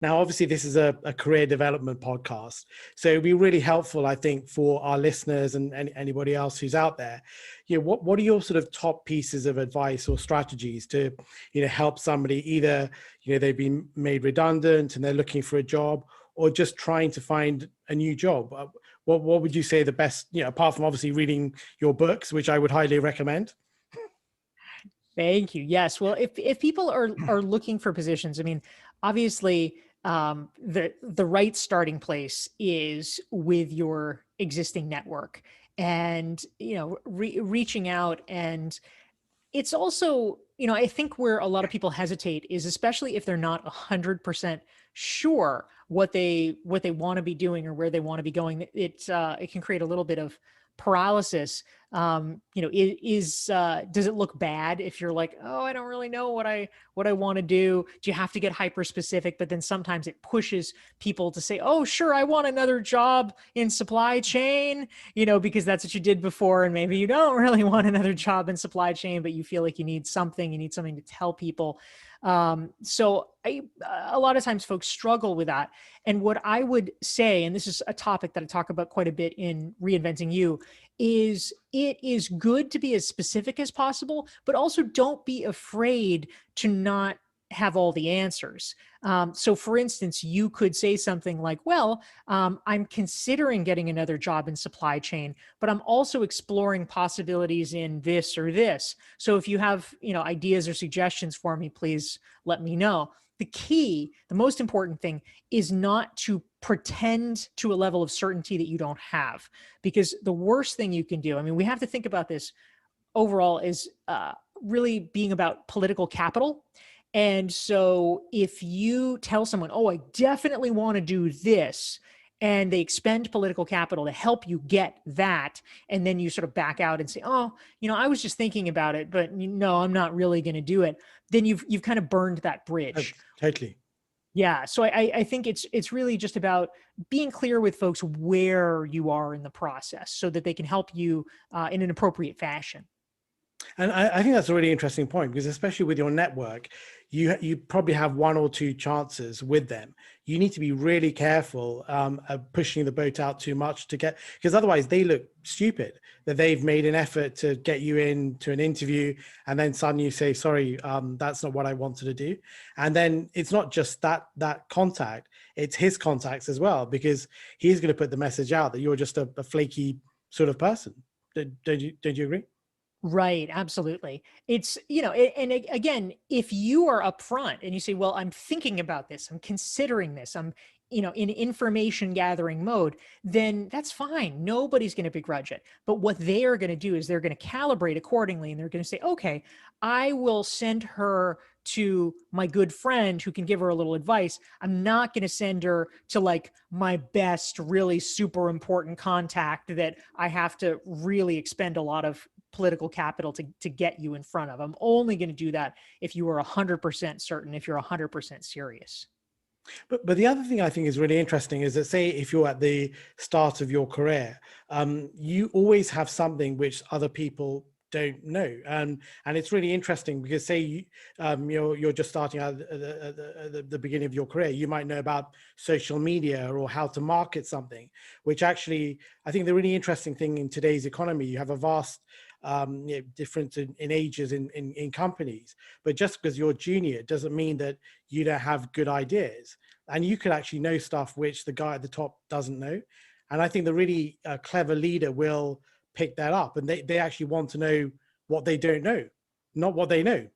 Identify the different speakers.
Speaker 1: Now, obviously, this is a career development podcast. So it'd be really helpful, I think, for our listeners and anybody else who's out there. What are your sort of top pieces of advice or strategies to, help somebody either, they've been made redundant and they're looking for a job, or just trying to find a new job? What would you say the best, apart from obviously reading your books, which I would highly recommend?
Speaker 2: Thank you. Yes. Well, if people are looking for positions, I mean, obviously, the right starting place is with your existing network, and reaching out. And it's also, I think where a lot of people hesitate is, especially if they're not 100% sure what they want to be doing or where they want to be going. It can create a little bit of paralysis. Does it look bad if you're like, oh, I don't really know what I want to do? Do you have to get hyper specific? But then sometimes it pushes people to say, oh, sure, I want another job in supply chain, because that's what you did before. And maybe you don't really want another job in supply chain, but you feel like you need something to tell people. So a lot of times folks struggle with that. And what I would say, and this is a topic that I talk about quite a bit in Reinventing You, is it is good to be as specific as possible, but also don't be afraid to not have all the answers. So for instance, you could say something like, well, I'm considering getting another job in supply chain, but I'm also exploring possibilities in this or this. So if you have, ideas or suggestions for me, please let me know. The most important thing is not to pretend to a level of certainty that you don't have, because the worst thing you can do, I mean, we have to think about this overall, is really being about political capital. And so if you tell someone, oh, I definitely want to do this, and they expend political capital to help you get that, and then you sort of back out and say, oh, I was just thinking about it, but no, I'm not really going to do it, then you've kind of burned that bridge.
Speaker 1: Totally.
Speaker 2: Yeah. So I think it's really just about being clear with folks where you are in the process so that they can help you in an appropriate fashion.
Speaker 1: And I think that's a really interesting point, because especially with your network, you probably have one or two chances with them. You need to be really careful of pushing the boat out too much because otherwise they look stupid that they've made an effort to get you into an interview, and then suddenly you say, sorry, that's not what I wanted to do. And then it's not just that contact, it's his contacts as well, because he's going to put the message out that you're just a flaky sort of person. Don't you agree?
Speaker 2: Right. Absolutely. It's, again, if you are upfront and you say, well, I'm thinking about this, I'm considering this, I'm, in information gathering mode, then that's fine. Nobody's going to begrudge it. But what they are going to do is they're going to calibrate accordingly, and they're going to say, okay, I will send her to my good friend who can give her a little advice. I'm not going to send her to like my best, really super important contact that I have to really expend a lot of political capital to get you in front of. I'm only going to do that if you are 100% certain, if you're 100% serious.
Speaker 1: But the other thing I think is really interesting is that, say, if you're at the start of your career, you always have something which other people don't know, and it's really interesting because, say, you're just starting out at the beginning of your career, you might know about social media or how to market something, which actually, I think the really interesting thing in today's economy, you have a vast difference in ages in companies, but just because you're junior doesn't mean that you don't have good ideas, and you could actually know stuff which the guy at the top doesn't know. And I think the really clever leader will pick that up, and they actually want to know what they don't know, not what they know.